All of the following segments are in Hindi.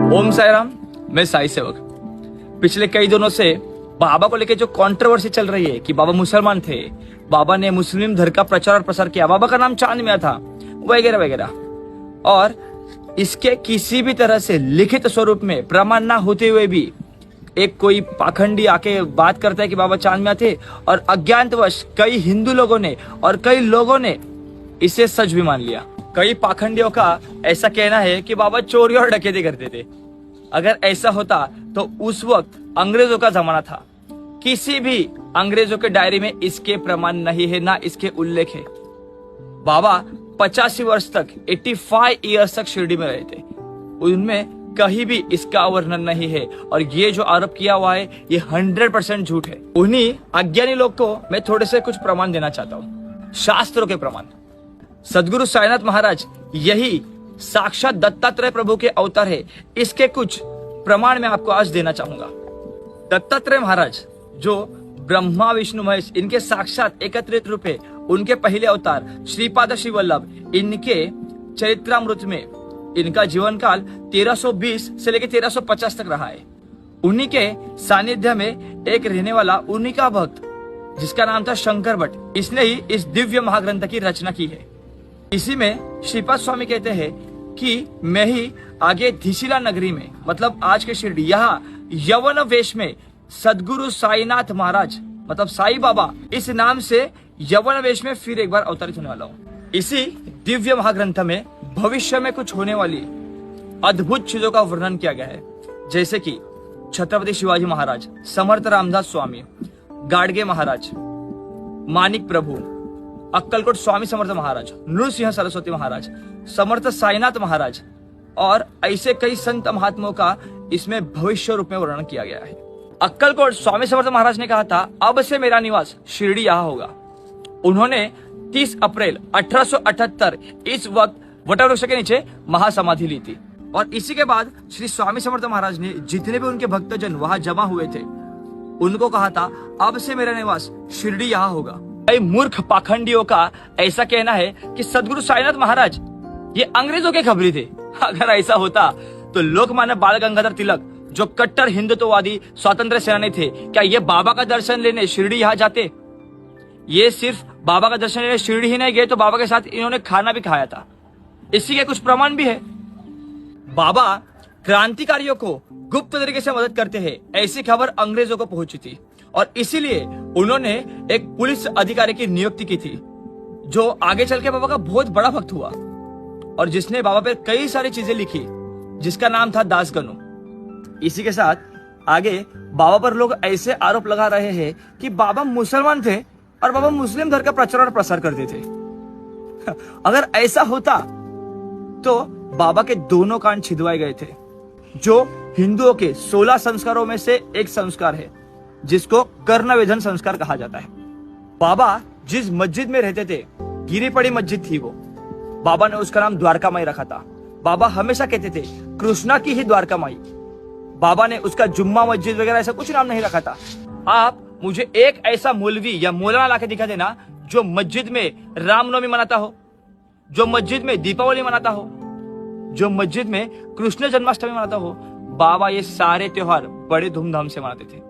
ओम साई राम। मैं साई सेवक। पिछले कई दिनों से बाबा को लेकर जो कंट्रोवर्सी चल रही है कि बाबा मुसलमान थे, बाबा ने मुस्लिम धर्म का प्रचार और प्रसार किया, बाबा का नाम चांद मिया था, वगैरह वगैरह, और इसके किसी भी तरह से लिखित स्वरूप में प्रमाण ना होते हुए भी एक कोई पाखंडी आके बात करता है कि बाबा चांद में थे, और अज्ञातवश कई हिंदू लोगों ने और कई लोगों ने इसे सच भी मान लिया। कई पाखंडियों का ऐसा कहना है कि बाबा चोरी और डकैती करते थे। अगर ऐसा होता तो उस वक्त अंग्रेजों का जमाना था। किसी भी अंग्रेजों के डायरी में इसके प्रमाण नहीं है, ना इसके उल्लेख है। बाबा 85 वर्ष तक 85 ईयर्स तक शिरडी में रहे थे, उनमें कहीं भी इसका वर्णन नहीं है, और ये जो आरोप किया हुआ है ये 100% झूठ है। उन्हीं अज्ञानी लोग को मैं थोड़े से कुछ प्रमाण देना चाहता हूँ, शास्त्रों के प्रमाण। सदगुरु साईनाथ महाराज यही साक्षात दत्तात्रेय प्रभु के अवतार है, इसके कुछ प्रमाण मैं आपको आज देना चाहूंगा। दत्तात्रेय महाराज जो ब्रह्मा विष्णु महेश इनके साक्षात एकत्रित रूप है, उनके पहले अवतार श्रीपाद श्री वल्लभ, इनके चरित्रामृत में इनका जीवन काल 1320 से लेकर 1350 तक रहा है। उन्हीं के सानिध्य में एक रहने वाला उन्हीं का भक्त जिसका नाम था शंकर भट्ट, इसने ही इस दिव्य महाग्रंथ की रचना की है। इसी में श्रीपाद स्वामी कहते हैं कि मैं ही आगे धिशिला नगरी में, मतलब आज के शिरडी, यहाँ यवन वेश में सदगुरु साईनाथ महाराज मतलब साई बाबा इस नाम से यवन वेश में फिर एक बार अवतरित होने वाला हूँ। इसी दिव्य महाग्रंथ में भविष्य में कुछ होने वाली अद्भुत चीजों का वर्णन किया गया है, जैसे कि छत्रपति शिवाजी महाराज, समर्थ रामदास स्वामी, गाडगे महाराज, मानिक प्रभु, अक्कलकोट स्वामी समर्थ महाराज, नृसिंह सरस्वती महाराज, समर्थ साईनाथ महाराज, और ऐसे कई संत महात्माओं का इसमें भविष्य रूप में वर्णन किया गया है। अक्कलकोट स्वामी समर्थ महाराज ने कहा था, अब से मेरा निवास शिरडी यहाँ होगा। उन्होंने 30 अप्रैल 1878 इस वक्त वटवृक्ष के नीचे महासमाधि ली थी, और इसी के बाद श्री स्वामी समर्थ महाराज ने जितने भी उनके भक्तजन वहां जमा हुए थे उनको कहा था, अब से मेरा निवास शिरडी यहाँ होगा। कई मूर्ख पाखंडियों का ऐसा कहना है कि सदगुरु साईनाथ महाराज ये अंग्रेजों के खबरी थे। अगर ऐसा होता तो लोकमान्य बाल गंगाधर तिलक जो कट्टर हिंदुत्ववादी स्वतंत्र सेनानी थे, क्या ये बाबा का दर्शन लेने शिरडी यहाँ जाते? ये सिर्फ बाबा का दर्शन लेने शिरडी ही नहीं गए, तो बाबा के साथ इन्होंने खाना भी खाया था। इसी के कुछ प्रमाण भी है। बाबा क्रांतिकारियों को गुप्त तरीके से मदद करते हैं, ऐसी खबर अंग्रेजों को पहुंची थी, और इसीलिए उन्होंने एक पुलिस अधिकारी की नियुक्ति की थी जो आगे चल के बाबा का बहुत बड़ा भक्त हुआ, और जिसने बाबा पर कई सारी चीजें लिखी, जिसका नाम था दासगनु। इसी के साथ आगे बाबा पर लोग ऐसे आरोप लगा रहे हैं कि बाबा मुसलमान थे और बाबा मुस्लिम धर्म का प्रचार और प्रसार करते थे। अगर ऐसा होता तो बाबा के दोनों कान छिदवाए गए थे, जो हिंदुओं के 16 संस्कारों में से एक संस्कार है, जिसको कर्णवेधन संस्कार कहा जाता है। बाबा जिस मस्जिद में रहते थे, गिरी पड़ी मस्जिद थी वो, बाबा ने उसका नाम द्वारका माई रखा था। बाबा हमेशा कहते थे कृष्णा की ही द्वारका माई। बाबा ने उसका जुम्मा मस्जिद वगैरह ऐसा कुछ नाम नहीं रखा था। आप मुझे एक ऐसा मौलवी या मौलाना लाके दिखा देना जो मस्जिद में रामनवमी मनाता हो, जो मस्जिद में दीपावली मनाता हो, जो मस्जिद में कृष्ण जन्माष्टमी मनाता हो। बाबा ये सारे त्योहार बड़े धूमधाम से मनाते थे।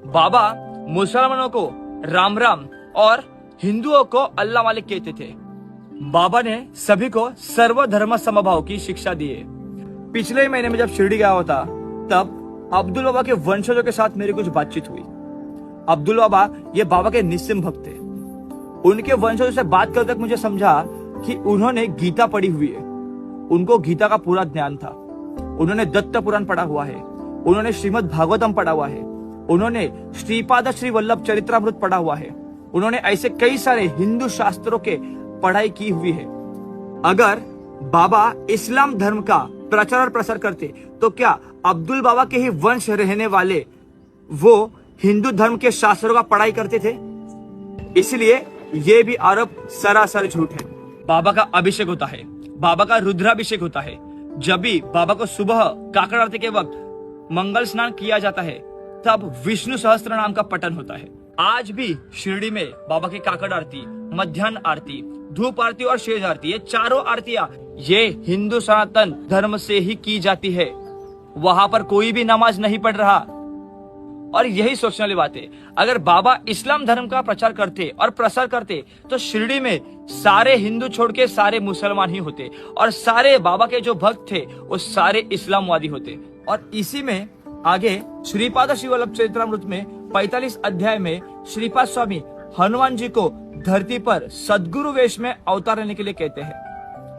बाबा मुसलमानों को राम राम और हिंदुओं को अल्लाह मालिक कहते थे। बाबा ने सभी को सर्वधर्म समभाव की शिक्षा दी है। पिछले महीने में जब शिरडी गया होता, तब अब्दुल बाबा के वंशजों के साथ मेरी कुछ बातचीत हुई। अब्दुल बाबा ये बाबा के निस्सिम भक्त थे। उनके वंशजों से बात करते मुझे समझा कि उन्होंने गीता पढ़ी हुई है, उनको गीता का पूरा ज्ञान था। उन्होंने दत्त पुराण पढ़ा हुआ है, उन्होंने श्रीमद् भागवतम पढ़ा हुआ है, उन्होंने श्रीपाद श्री वल्लभ चरित्रामृत पढ़ा हुआ है, उन्होंने ऐसे कई सारे हिंदू शास्त्रों के पढ़ाई की हुई है। अगर बाबा इस्लाम धर्म का प्रचार और प्रसार करते तो क्या अब्दुल बाबा के ही वंश रहने वाले वो हिंदू धर्म के शास्त्रों का पढ़ाई करते थे? इसलिए ये भी आरोप सरासर झूठ है। बाबा का अभिषेक होता है, बाबा का रुद्राभिषेक होता है। जब भी बाबा को सुबह काकड़ आरती के वक्त मंगल स्नान किया जाता है, तब विष्णु सहस्त्र नाम का पठन होता है। आज भी शिरडी में बाबा की काकड़ आरती, मध्याह्न आरती, धूप आरती और शेष आरती, ये चारों आरतियां ये हिंदू सनातन धर्म से ही की जाती है। वहां पर कोई भी नमाज नहीं पढ़ रहा। और यही सोचने वाली बात है, अगर बाबा इस्लाम धर्म का प्रचार करते और प्रसार करते तो शिरडी में सारे हिंदू छोड़ के सारे मुसलमान ही होते और सारे बाबा के जो भक्त थे वो सारे इस्लामवादी होते। और इसी में आगे श्रीपाद श्री वल्लभ चरित्रामृत में 45 अध्याय में श्रीपाद स्वामी हनुमान जी को धरती पर सदगुरु वेश में अवतार लेने के लिए कहते हैं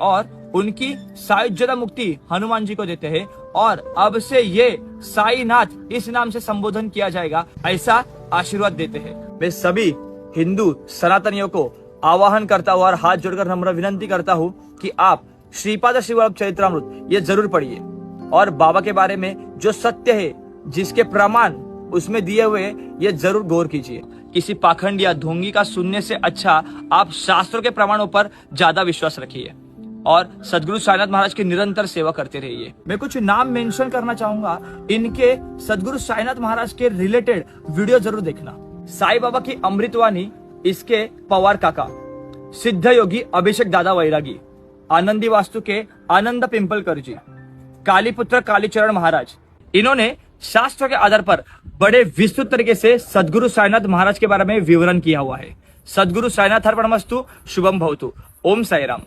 और उनकी सायुज्यता मुक्ति हनुमान जी को देते हैं और अब से ये साईनाथ इस नाम से संबोधन किया जाएगा, ऐसा आशीर्वाद देते हैं। मैं सभी हिंदू सनातनियों को आवाहन करता हूँ और हाथ जोड़कर नम्र विनंती करता हूँ कि आप श्रीपाद श्री वल्लभ चरित्रामृत ये जरूर पढ़िए और बाबा के बारे में जो सत्य है, जिसके प्रमाण उसमें दिए हुए, ये जरूर गौर कीजिए। किसी पाखंड या ढोंगी का सुनने से अच्छा आप शास्त्रों के प्रमाणों पर ज्यादा विश्वास रखिए और सदगुरु साईनाथ महाराज की निरंतर सेवा करते रहिए। मैं कुछ नाम मेंशन करना चाहूंगा, इनके सदगुरु साईनाथ महाराज के रिलेटेड वीडियो जरूर देखना। साई बाबा की अमृतवाणी, इसके पवार काका, सिद्ध योगी अभिषेक दादा वैरागी, आनंदी वास्तु के आनंद पिंपलकर जी, कालीपुत्र कालीचरण महाराज। इन्होंने शास्त्रों के आधार पर बड़े विस्तृत तरीके से सदगुरु साईनाथ महाराज के बारे में विवरण किया हुआ है। सदगुरु साईनाथ अर्पणमस्तु, शुभम भवतु। ओम साई राम।